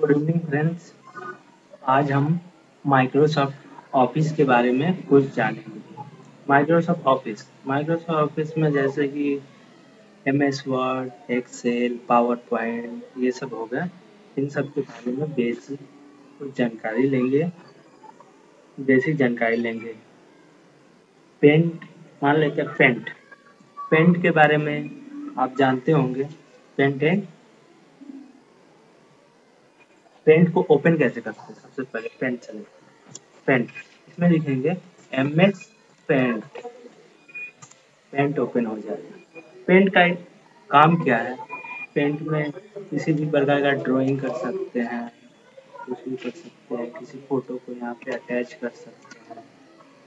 Good evening friends. आज हम Microsoft office के बारे में कुछ जानेंगे। माइक्रोसॉफ्ट ऑफिस में जैसे कि MS Word, Excel, PowerPoint ये सब हो गया। इन सब के बारे में बेसिक जानकारी लेंगे। पेंट, मान लेते हैं पेंट के बारे में आप जानते होंगे। पेंट है, पेंट को ओपन कैसे करते हैं। सबसे पहले पेंट इसमें लिखेंगे एमएस पेंट, पेंट ओपन हो जाएगा। पेंट का एक काम क्या है, पेंट में किसी भी प्रकार का ड्राइंग कर सकते हैं, कुछ भी कर सकते हैं। किसी फोटो को यहाँ पे अटैच कर सकते हैं,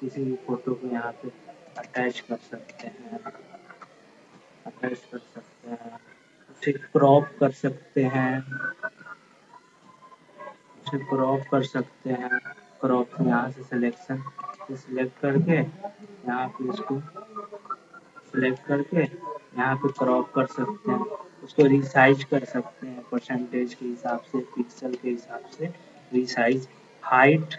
किसी भी फोटो को यहाँ पे अटैच कर सकते हैं, उसे क्रॉप कर सकते हैं, क्रॉप यहाँ से सिलेक्ट करके यहाँ पे इसको सिलेक्ट करके यहाँ पे क्रॉप कर सकते हैं। उसको रिसाइज कर सकते हैं परसेंटेज के हिसाब से, पिक्सल के हिसाब से रिसाइज। हाइट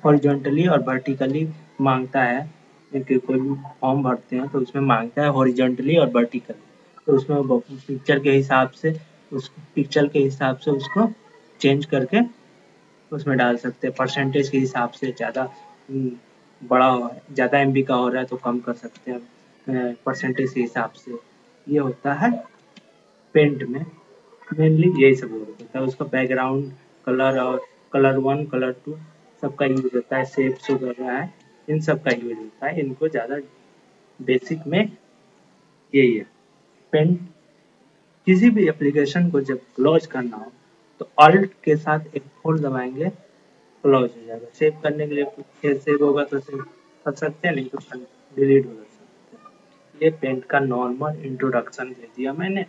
हॉरिजॉन्टली और वर्टिकली मांगता है, क्योंकि कोई भी फॉर्म भरते हैं तो उसमें मांगता है हॉरिजॉन्टली और वर्टिकली। तो उसमें पिक्चर के हिसाब से उसको चेंज करके उसमें डाल सकते हैं। परसेंटेज के हिसाब से ज़्यादा ज़्यादा एमबी का हो रहा है तो कम कर सकते हैं परसेंटेज के हिसाब से। ये होता है पेंट में, मेनली यही सब होता है। उसका बैकग्राउंड कलर और कलर 1 कलर 2 सबका यूज होता है। शेप शो कर रहा है, इन सब का यूज होता है। इनको ज़्यादा बेसिक में यही है। पेंट किसी भी एप्लीकेशन को जब क्लोज करना हो तो अल्ट के साथ एक फोल्ड दबाएंगे, क्लोज हो जाएगा। सेव करने के लिए फिर सेव होगा तो सेव कर सकते हैं, नहीं तो डिलीट हो सकते हैं। ये पेंट का नॉर्मल इंट्रोडक्शन दे दिया मैंने।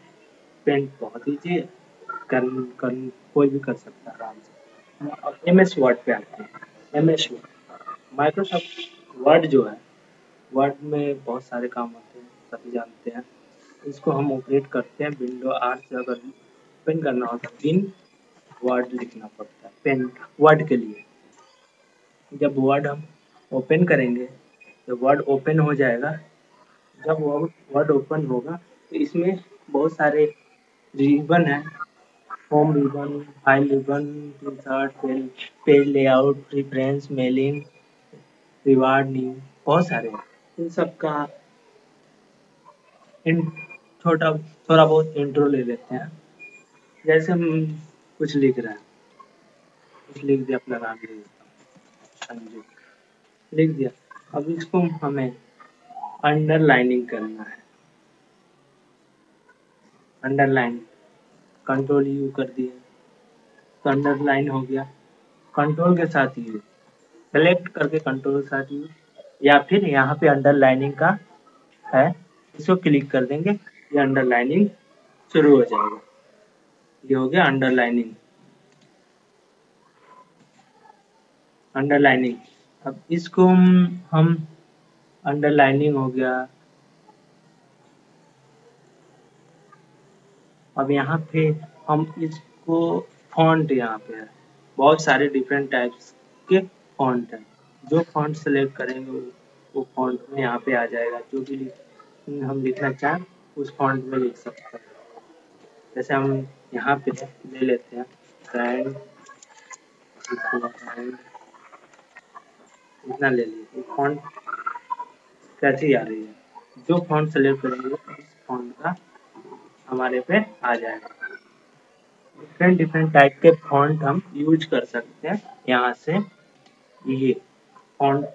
पेंट बहुत ईजी है, कोई भी कर सकता है आराम से। अब एमएस वर्ड पे आते हैं। एमएस वर्ड, माइक्रोसॉफ्ट वर्ड जो है, वर्ड में बहुत सारे काम होते हैं, सभी जानते हैं। इसको हम ऑपरेट करते हैं विंडो आर से। अगर ओपन करना हो तो विन वर्ड लिखना पड़ता है पेन वर्ड के लिए। जब वर्ड हम ओपन करेंगे तो वर्ड ओपन हो जाएगा। जब वर्ड ओपन होगा तो इसमें बहुत सारे रिबन है, home ribbon, file ribbon, insert, page layout, preference, mailing, reward, new, बहुत सारे हैं। इन सब का थोड़ा बहुत इंट्रो ले लेते हैं। जैसे हम कुछ लिख रहे हैं, कुछ लिख दिया, अपना नाम लिख देता हूँ संजू, लिख दिया। अब इसको हमें अंडरलाइनिंग करना है। अंडरलाइन, कंट्रोल यू कर दिए तो अंडरलाइन हो गया। कंट्रोल के साथ यू, सेलेक्ट करके कंट्रोल के साथ यू, या फिर यहाँ पे अंडरलाइनिंग का है, इसको क्लिक कर देंगे, ये अंडरलाइनिंग शुरू हो जाएगा। ये हो गया अंडरलाइनिंग। अब इसको हम अंडरलाइनिंग हो गया। अब यहाँ पे हम इसको फॉन्ट, यहाँ पे है बहुत सारे डिफरेंट टाइप्स के फॉन्ट हैं। जो फॉन्ट सेलेक्ट करेंगे वो फॉन्ट में यहाँ पे आ जाएगा। जो भी हम लिखना चाहें उस फॉन्ट में लिख सकते हैं। जैसे हम यहाँ पे ले लेते हैं ब्रांड, इतना ले लीजिए। फॉन्ट कैसी आ रही है, जो फॉन्ट सेलेक्ट करेंगे उस फॉन्ट का हमारे पे आ जाएगा। डिफरेंट टाइप के फॉन्ट हम यूज कर सकते हैं। यहाँ से ये फॉन्ट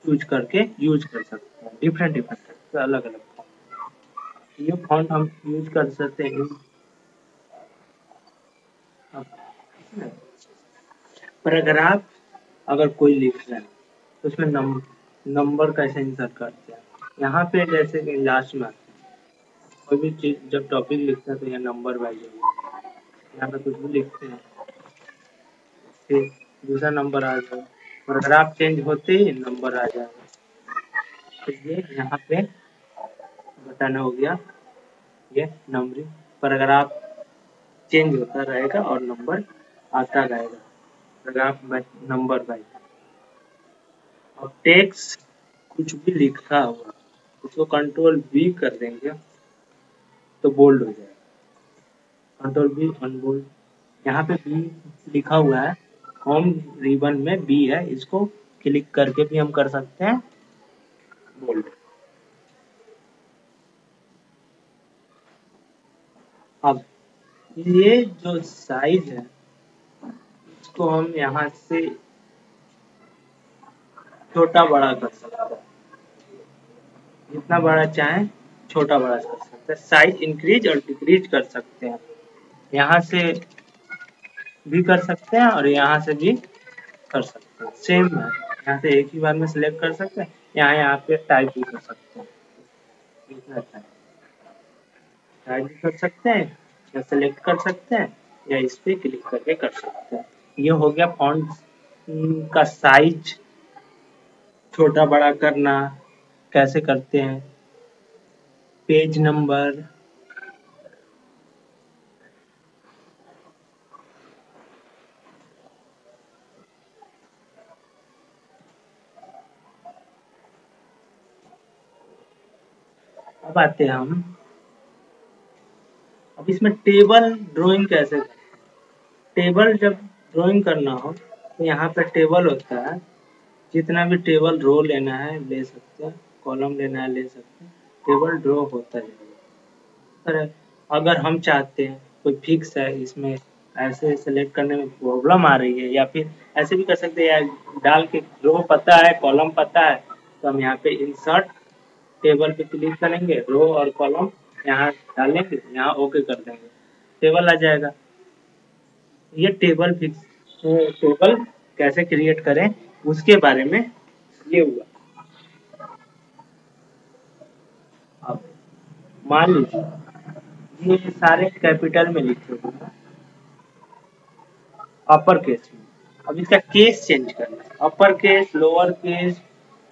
यूज कर सकते हैं। डिफरेंट टाइप के अलग अलग फॉन्ट, ये फॉन्ट हम यूज कर सकते हैं। पैराग्राफ अगर कोई लिख रहा है तो उसमें नंबर कैसे इंसर्ट करते हैं। यहाँ पे जैसे कि लास्ट में कोई भी चीज जब टॉपिक लिखते हैं तो यहाँ नंबर वाइज होगा। यहाँ पे कुछ भी लिखते हैं फिर दूसरा नंबर आ जाएगा। पैराग्राफ चेंज होते ही नंबर आ जाएगा। तो ये यहाँ पे बटन हो गया, ये नंबरिंग। पैराग्राफ चेंज होता रहेगा और नंबर आता रहेगा पैराग्राफ नंबर वाइज। अब टेक्स्ट कुछ भी लिखा हुआ उसको कंट्रोल V कर देंगे तो बोल्ड हो जाएगा। कंट्रोल V अनबोल्ड, यहाँ पे B लिखा हुआ है, होम रिबन में B है, इसको क्लिक करके भी हम कर सकते हैं बोल्ड। अब ये जो साइज है इसको हम यहाँ से छोटा बड़ा कर सकते हैं, जितना बड़ा चाहे छोटा बड़ा कर सकते हैं, साइज इंक्रीज और डिक्रीज कर सकते हैं, यहाँ से भी कर सकते हैं और यहाँ से भी कर सकते हैं, सेम है। यहाँ से एक ही बार में सिलेक्ट कर सकते हैं, यहाँ पे टाइप भी कर सकते हैं, इतना टाइप भी कर सकते हैं या सिलेक्ट कर सकते हैं या इस पे क्लिक करके कर सकते हैं। ये हो गया फॉन्ट का साइज छोटा बड़ा करना कैसे करते हैं, पेज नंबर, अब आते हैं हम, अब इसमें टेबल ड्राइंग कैसे करें। टेबल जब ड्राइंग करना हो तो यहाँ पे टेबल होता है, जितना भी टेबल रो लेना है ले सकते हैं, कॉलम लेना है ले सकते हैं, टेबल ड्रॉ होता है। अगर हम चाहते हैं कोई फिक्स है इसमें ऐसे सेलेक्ट करने में प्रॉब्लम आ रही है, या फिर ऐसे भी कर सकते हैं, या डाल के रो पता है कॉलम पता है तो हम यहाँ पे इंसर्ट टेबल पे क्लिक करेंगे, रो और कॉलम यहाँ डालेंगे, यहाँ ओके कर देंगे, टेबल आ जाएगा। ये टेबल फिक्स, टेबल कैसे क्रिएट करें उसके बारे में ये हुआ। अब मान लीजिए ये सारे कैपिटल में लिखे हुए हैं, अपर केस में, अब इसका केस चेंज करना है, अपर केस लोअर केस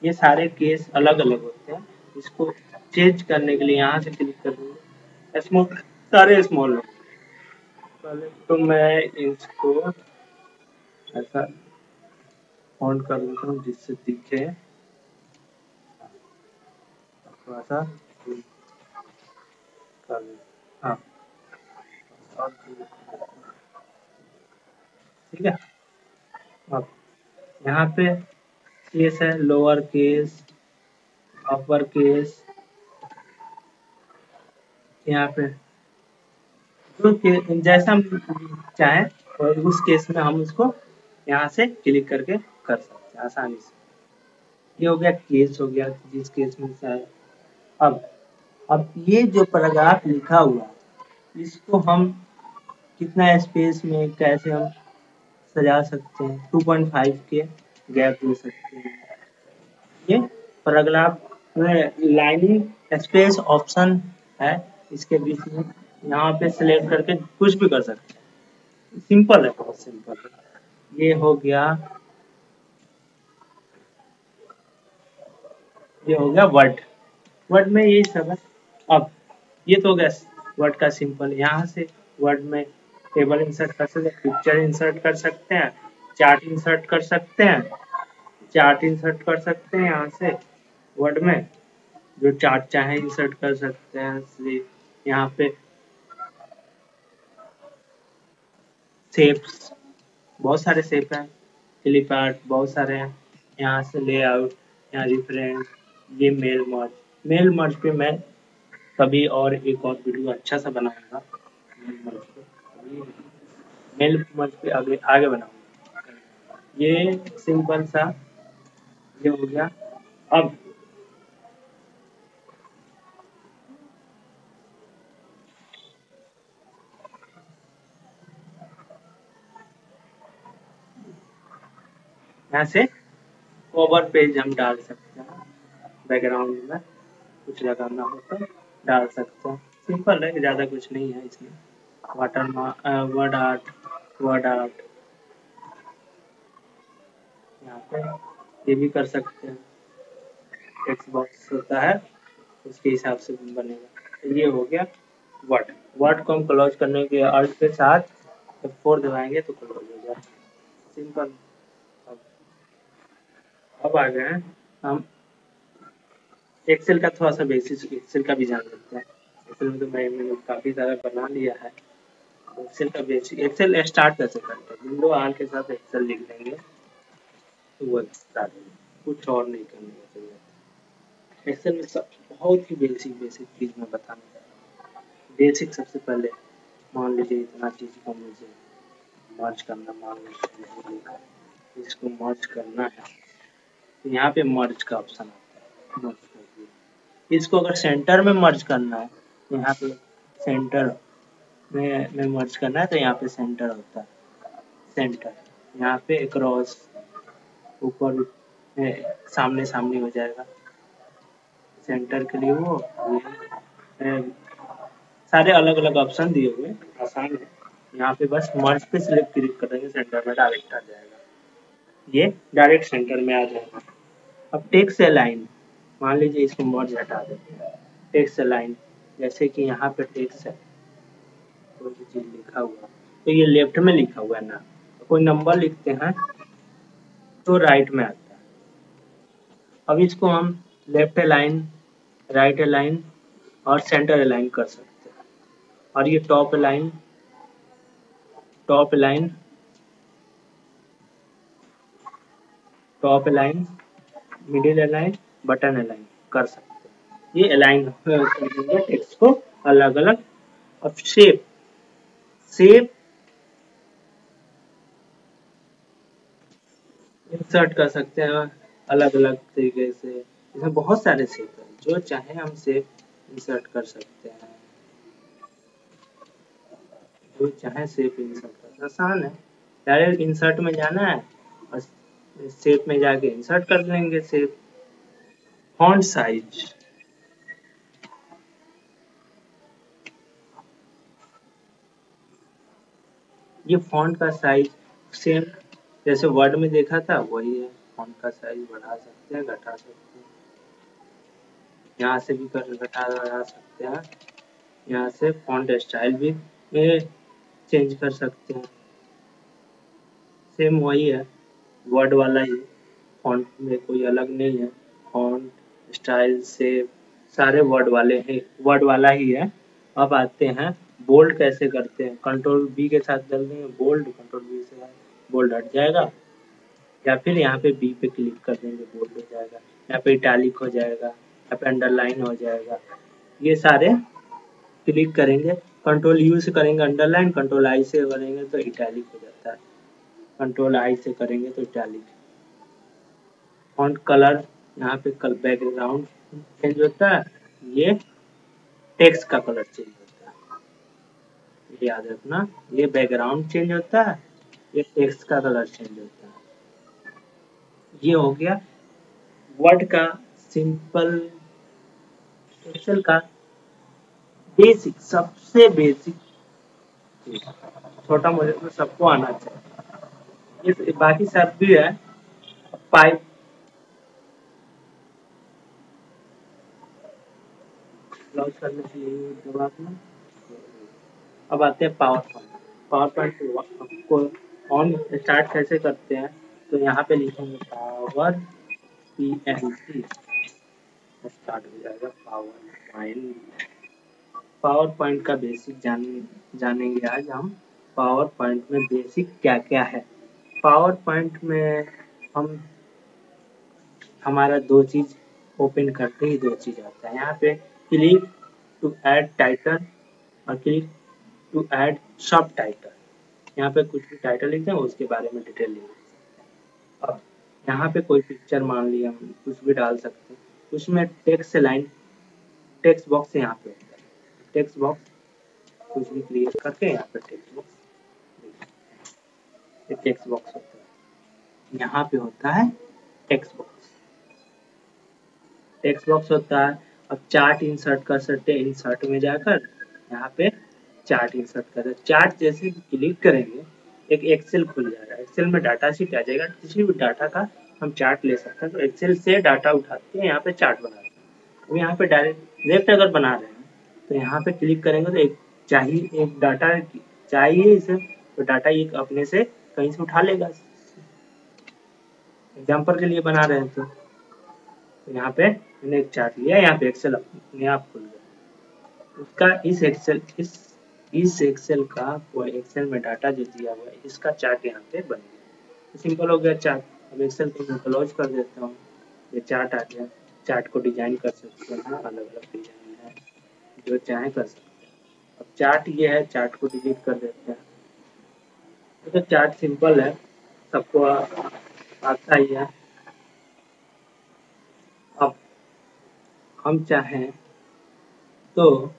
ये सारे केस अलग अलग होते हैं, इसको चेंज करने के लिए यहाँ से क्लिक कर दूंगा, स्मॉल सारे स्मॉल है। पहले तो मैं इसको ऐसा फॉन्ट कर देता हूँ जिससे दिखे थोड़ा सा कर देता, हाँ ठीक है। अब यहाँ पे केस है लोअर केस अपर केस, यहाँ पे जो जैसा हम चाहें और उस केस में हम उसको यहाँ से क्लिक करके कर सकते हैं आसानी से। ये हो गया केस, हो गया जिस केस में चाहे। अब ये जो पैराग्राफ लिखा हुआ इसको हम कितना स्पेस में कैसे हम सजा सकते हैं, 2.5 के गैप दे सकते हैं। ये पैराग्राफ में लाइनिंग स्पेस ऑप्शन है, इसके बीच में यहाँ पे सिलेक्ट करके कुछ भी कर सकते हैं, सिंपल है, बहुत सिंपल है। ये हो गया, ये हो गया वर्ड, वर्ड में यही सब है। अब ये तो हो गया वर्ड का सिंपल, यहाँ से वर्ड में टेबल इंसर्ट कर सकते हैं, पिक्चर इंसर्ट कर सकते हैं, चार्ट इंसर्ट कर सकते हैं, चार्ट इंसर्ट कर सकते हैं यहाँ से वर्ड में, जो चार्ट चाहे इंसर्ट कर सकते हैं। यहाँ पे शेप्स, बहुत सारे शेप हैं, क्लिप आर्ट बहुत सारे हैं, यहाँ से लेआउट, यहाँ रेफरेंस, ये मेल मर्ज पे मैं कभी और एक और वीडियो अच्छा सा बनाऊंगा, मेल मर्ज पे आगे आगे बनाऊंगा। ये सिंपल सा ये हो गया। अब यहाँ से कवर पेज हम डाल सकते हैं, बैकग्राउंड में कुछ लगाना हो तो डाल सकते हैं, सिंपल है, ज़्यादा कुछ नहीं है इसमें। Water word art, word art यहाँ पे ये भी कर सकते हैं, टेक्स्ट बॉक्स होता है उसके हिसाब से बनेगा। तो ये हो गया वर्ड। वर्ड को हम क्लोज करने के अर्थ के साथ F4 दबाएंगे तो क्लोज हो जाए, सिंपल। अब अब आ गए हैं हम एक्सेल का, थोड़ा सा बेसिक एक्सेल का भी जान लेते हैं। एक्सेल में तो मैंने काफ़ी सारा बना लिया है। एक्सेल का बेसिक, एक्सेल स्टार्ट कैसे करते हैं, विंडो आर के साथ एक्सेल लिख लेंगे तो वो स्टार्ट होगा, कुछ और नहीं करने का जरूरत। एक्सेल में सब बहुत ही बेसिक चीज़ मैं बताने जा रहा हूँ। बेसिक सबसे पहले मान लीजिए इतना चीज़ को मुझे मर्ज करना, मान लीजिए इसको मर्ज करना है तो यहाँ पे मर्ज का ऑप्शन आता है, मर्ज कर दिया। इसको अगर सेंटर में मर्ज करना है तो यहाँ पे सेंटर में मर्ज करना है तो यहाँ पे सेंटर होता है, सेंटर। यहाँ पे क्रॉस ऊपर सामने सामने हो जाएगा सेंटर के लिए। वो ये सारे अलग अलग ऑप्शन दिए हुए, आसान है। यहाँ पे बस मर्ज पे सिलेक्ट क्लिक करेंगे, सेंटर में डायरेक्ट आ जाएगा, ये डायरेक्ट सेंटर में आ जाएगा। अब टेक्स्ट अलाइन, मान लीजिए इसको मर्ज हटा देते हैं, टेक्स्ट अलाइन, जैसे कि यहाँ पे टेक्स्ट है, कोई भी चीज लिखा हुआ तो ये लेफ्ट में लिखा हुआ है ना, तो कोई नंबर लिखते हैं तो राइट में आता है। अब इसको हम लेफ्ट अलाइन, राइट अलाइन और सेंटर अलाइन कर सकते हैं। और ये top align, top align, top align, middle align, button align कर सकते हैं। ये अलाइन कर देंगे टेक्स्ट को अलग अलग। अब शेप, शेप इंसर्ट कर सकते हैं अलग अलग तरीके से, इसमें बहुत सारे शेप है, जो चाहे हम शेप इंसर्ट कर सकते हैं, जो चाहे शेप इंसर्ट कर, आसान है। डायरेक्ट इंसर्ट में जाना है और शेप में जाके इंसर्ट कर लेंगे शेप। फॉन्ट साइज, ये फॉन्ट का साइज सेम जैसे वर्ड में देखा था वही है, फॉन्ट का साइज बढ़ा सकते हैं, घटा सकते हैं, यहाँ से भी घटा बढ़ा सकते हैं। यहाँ से फॉन्ट स्टाइल भी चेंज कर सकते हैं, सेम वही है, वर्ड वाला ही, फॉन्ट में कोई अलग नहीं है। फॉन्ट स्टाइल से सारे वर्ड वाले हैं, वर्ड वाला ही है। अब आते हैं बोल्ड कैसे करते हैं, कंट्रोल बी के साथ डाल देंगे बोल्ड, कंट्रोल बी से बोल्ड हट जाएगा, या फिर यहाँ पे बी पे क्लिक कर देंगे बोल्ड हो जाएगा, यहाँ पे इटैलिक हो जाएगा, यहाँ पे अंडरलाइन हो जाएगा। ये सारे क्लिक करेंगे, कंट्रोल यू से करेंगे अंडरलाइन, कंट्रोल आई से करेंगे तो इटैलिक हो जाता है, कंट्रोल आई से करेंगे तो इटैलिक। फॉन्ट कलर, यहाँ पे बैकग्राउंड चेंज होता है, ये टेक्स्ट का कलर चेंज होता है, ये याद रखना, ये बैकग्राउंड चेंज होता है, ये टेक्स्ट का कलर चेंज होता है। ये हो गया वर्ड का सिंपल, एक्सेल का बेसिक, सबसे बेसिक, छोटा मोटा तो सबको आना चाहिए, ये बाकी सब भी है। पाइप लॉन्च करने के लिए दबाना। अब आते हैं पावर पॉइंट। पावर पॉइंट को ऑन स्टार्ट कैसे करते हैं, तो यहाँ पे लिखेंगे पावर PNT, स्टार्ट हो जाएगा पावर पॉइंट। पावर पॉइंट का बेसिक जानेंगे आज हम। पावर पॉइंट में बेसिक क्या क्या है। पावर पॉइंट में हम हमारा दो चीज ओपन करते ही दो चीज आता है, यहाँ पे क्लिक टू ऐड टाइटल और क्लिक टू ऐड सब टाइटल, यहाँ पे कुछ भी टाइटल लिखते हैं उसके बारे में डिटेल लिख सकते हैं। अब यहाँ पे कोई पिक्चर मान लिया हम कुछ भी डाल सकते हैं, उसमें टेक्स्ट लाइन, टेक्स्ट बॉक्स यहाँ पे होता है, टेक्स्ट बॉक्स कुछ भी क्रिएट करके यहाँ पे टेक्स्ट बॉक्स, टेक्स्ट बॉक्स होता है, यहाँ पे होता है टेक्स्ट बॉक्स, टेक्स्ट बॉक्स होता है। अब चार्ट इंसर्ट कर सकते हैं, इंसर्ट में जाकर यहाँ पे चार्ट इंसर्ट कर, चार्ट जैसे क्लिक करेंगे एक एक्सेल खुल जाएगा, एक्सेल में डाटा शीट आ जाएगा, किसी भी डाटा का हम चार्ट ले सकते हैं। तो एक्सेल से डाटा उठाते हैं, यहाँ पे चार्ट बनाते हैं। तो यहाँ पे डायरेक्ट अगर बना रहे हैं तो यहाँ पे क्लिक करेंगे तो एक चाहिए, एक डाटा चाहिए इसे तो डाटा ये अपने से कहीं से उठा लेगा। एग्जाम्पल के लिए बना रहे हैं तो यहाँ पे मैंने एक चार्ट लिया, यहाँ पे एक्सेल अपने आप खुल गया। उसका इस एक्सेल का एक्सेल में डाटा जो दिया हुआ है इसका चार्ट यहाँ पे बन गया। सिंपल हो गया चार्ट। अब एक्सेल को मैं क्लोज कर देता हूँ, ये चार्ट आ गया। चार्ट को डिजाइन कर सकते हैं, अलग अलग डिजाइन है, जो चाहे कर सकते हैं। अब चार्ट ये है, चार्ट को डिलीट कर देते हैं। तो चार्ट सिंपल है, सबको आता ही है। अब हम चाहें तो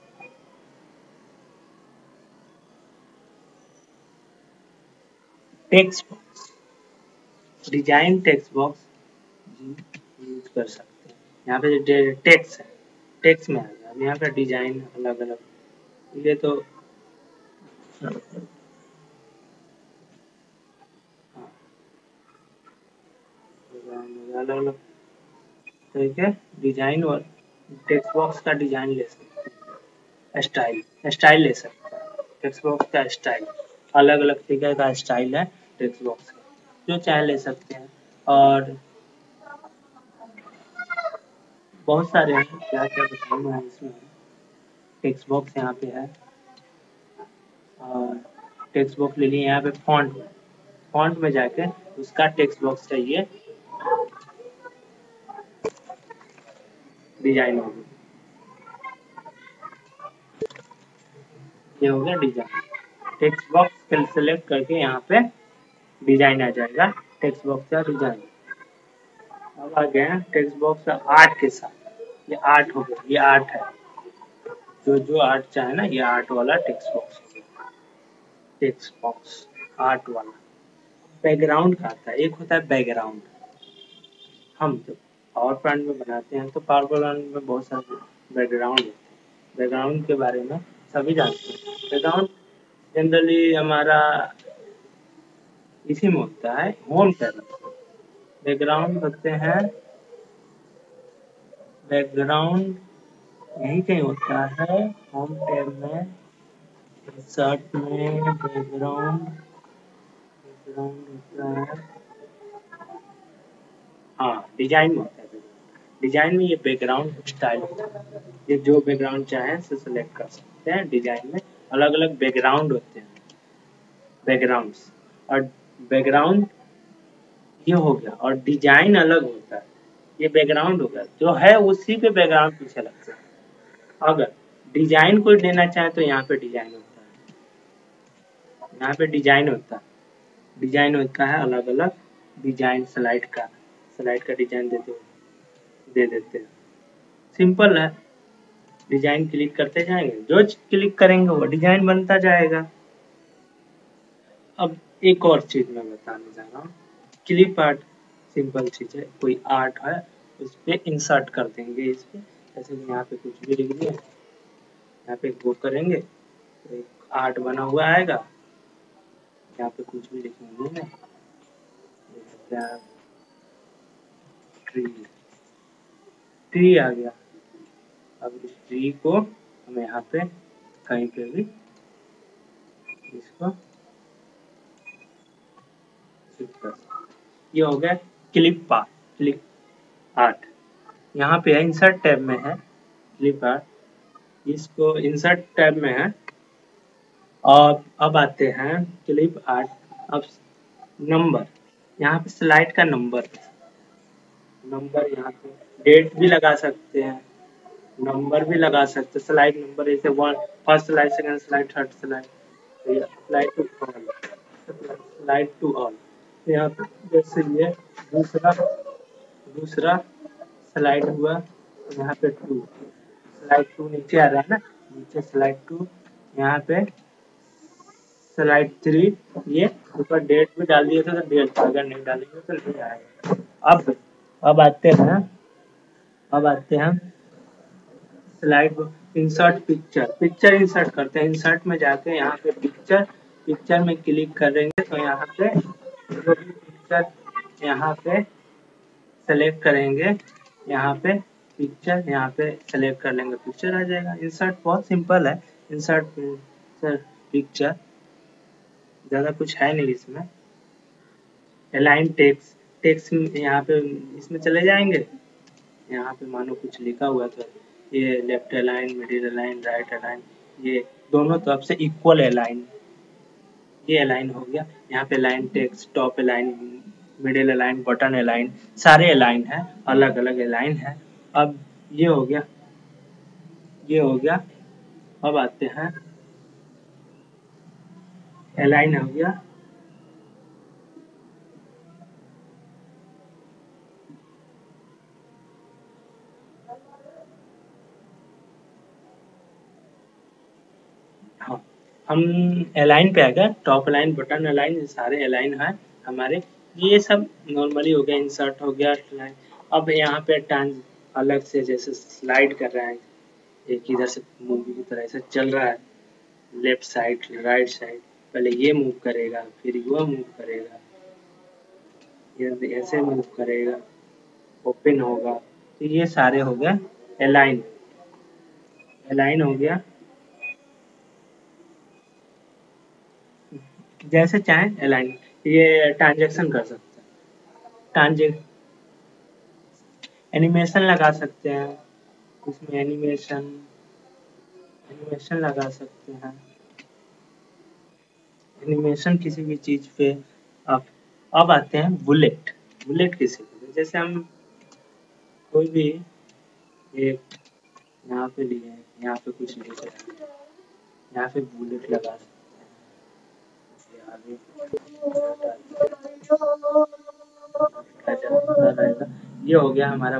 text box, design text box use कर सकते हैं। यहाँ पे जो टेक्स्ट है, टेक्स्ट में आ गया। अब यहाँ पे डिजाइन अलग अलग, ये तो अलग अलग ठीक है। डिजाइन और टेक्स्ट बॉक्स का डिजाइन ले सकते हैं, स्टाइल ले सकते हैं। टेक्स्ट बॉक्स का स्टाइल अलग अलग तरीके का स्टाइल है टेक्स्ट बॉक्स का, जो चाहे ले सकते हैं। और बहुत सारे हैं, क्या क्या बताऊँ मैं इसमें। टेक्स्ट बॉक्स यहाँ पे है, और टेक्स्ट बॉक्स ले लिए। यहाँ पे फॉन्ट में जाके उसका टेक्स्ट बॉक्स चाहिए, डिजाइन होगी। ये हो गया डिजाइन। टेक्स्ट बॉक्स सेलेक्ट करके यहाँ पे डिजाइन आ जाएगा, टेक्स्ट बॉक्स का डिजाइन। अब आ गए टेक्स्ट बॉक्स आर्ट के साथ। ये आर्ट हो गया, ये आर्ट है, जो आर्ट चाहे ना, ये आर्ट वाला टेक्स्ट बॉक्स हो गया। टेक्स्ट बॉक्स आर्ट वाला। बैकग्राउंड का आता है, एक होता है बैकग्राउंड। हम जब पावर पॉइंट में बनाते हैं तो पावर पॉइंट में बहुत सारे बैकग्राउंड होते हैं। बैकग्राउंड के बारे में सभी जानते हैं। बैकग्राउंड जनरली हमारा इसी में होता है, होम टैब। बैकग्राउंड होते हैं, बैकग्राउंड यही कहीं होता है होम टैब में, इंसर्ट में बैकग्राउंड होता है। हाँ, डिजाइन में होता है। डिजाइन में ये बैकग्राउंड स्टाइल होता है। ये जो बैकग्राउंड चाहे से सिलेक्ट कर सकते हैं। डिजाइन में अलग अलग बैकग्राउंड होते हैं, बैकग्राउंड्स। और बैकग्राउंड ये हो गया, और डिजाइन अलग होता है। ये बैकग्राउंड हो गया, जो है उसी पे बैकग्राउंड पीछे लगता है। अगर डिजाइन कोई देना चाहे तो यहाँ पे डिजाइन होता है, यहाँ पे डिजाइन होता है। डिजाइन होता है अलग अलग डिजाइन, स्लाइड का डिजाइन दे देते हैं। सिंपल है, डिजाइन क्लिक करते जाएंगे, जो क्लिक करेंगे वो डिजाइन बनता जाएगा। अब एक और चीज मैं बताने जा रहा हूँ, क्लिप आर्ट। सिंपल चीज है, कोई आर्ट है उस पर इंसर्ट कर देंगे। इस पे जैसे कि यहाँ पे कुछ भी लिख दिया, यहाँ पे गो करेंगे तो एक आर्ट बना हुआ आएगा। यहाँ पे कुछ भी लिखेंगे ना, ट्री आ गया। अब इस ट्री को हम यहाँ पे कहीं पे भी इसको शिफ्ट कर सकते। ये हो गया क्लिप आर्ट। यहाँ पे है इंसर्ट टैब में है क्लिप आर्ट, इसको इंसर्ट टैब में है। और अब आते हैं क्लिप आर्ट। अब नंबर, यहाँ पे स्लाइड का नंबर यहाँ पे डेट भी लगा सकते हैं, नंबर भी लगा सकते हैं। स्लाइड नंबर जैसे 1, first slide, second slide, third slide, slide to all, slide to all. यहाँ पे जैसे ये दूसरा स्लाइड हुआ, यहाँ पे 2, स्लाइड 2 नीचे आ रहा है ना, नीचे स्लाइड 2, यहाँ पे स्लाइड 3। ये ऊपर डेट भी डाल दिए थे तो डेट, अगर नहीं डालेंगे तो नहीं आएगा। अब आते हैं स्लाइड इंसर्ट पिक्चर इंसर्ट करते हैं। इंसर्ट में जाके यहाँ पे पिक्चर में क्लिक करेंगे तो यहाँ पे जो भी पिक्चर यहाँ पे सेलेक्ट करेंगे, यहाँ पे पिक्चर यहाँ पे सेलेक्ट कर लेंगे, पिक्चर आ जाएगा। इंसर्ट बहुत सिंपल है, इंसर्ट पिक्चर ज़्यादा कुछ है नहीं इसमें। अलाइन टेक्स्ट, टेक्स्ट यहाँ पे इसमें चले जाएंगे, यहाँ पे मानो कुछ लिखा हुआ था, ये left align, middle align, right align, ये दोनों तरफ से इक्वल अलाइन, ये अलाइन हो गया। यहाँ पे line text, top align, middle align, button align, सारे अलाइन है, अलग अलग अलाइन है। अब ये हो गया, ये हो गया। अब आते हैं, अलाइन हो गया। हाँ, हम अलाइन पे आ गए, टॉप अलाइन, बटन अलाइन, ये सारे अलाइन हैं हमारे। ये सब नॉर्मली हो गया, इंसर्ट हो गया लाइन। अब यहाँ पे टांज अलग से जैसे स्लाइड कर रहा है, एक इधर से मूवी की तरह ऐसे चल रहा है, लेफ्ट साइड, राइट साइड, पहले ये मूव करेगा, फिर वह मूव करेगा, ये ऐसे मूव करेगा, ओपन होगा। तो ये सारे हो गए अलाइन, अलाइन हो गया। जैसे चाहें अलाइन, ये ट्रांजेक्शन कर सकते हैं, ट्रांजे एनिमेशन लगा सकते हैं, इसमें एनिमेशन, एनिमेशन लगा सकते हैं, एनिमेशन किसी भी चीज पे। अब आते हैं बुलेट, बुलेट किसी पे जैसे हम कोई भी एक यहाँ पे लिए हैं, यहाँ पे कुछ लिख रहे हैं, यहाँ पे बुलेट लगा सकते हैं, आगे रहेगा। ये हो गया हमारा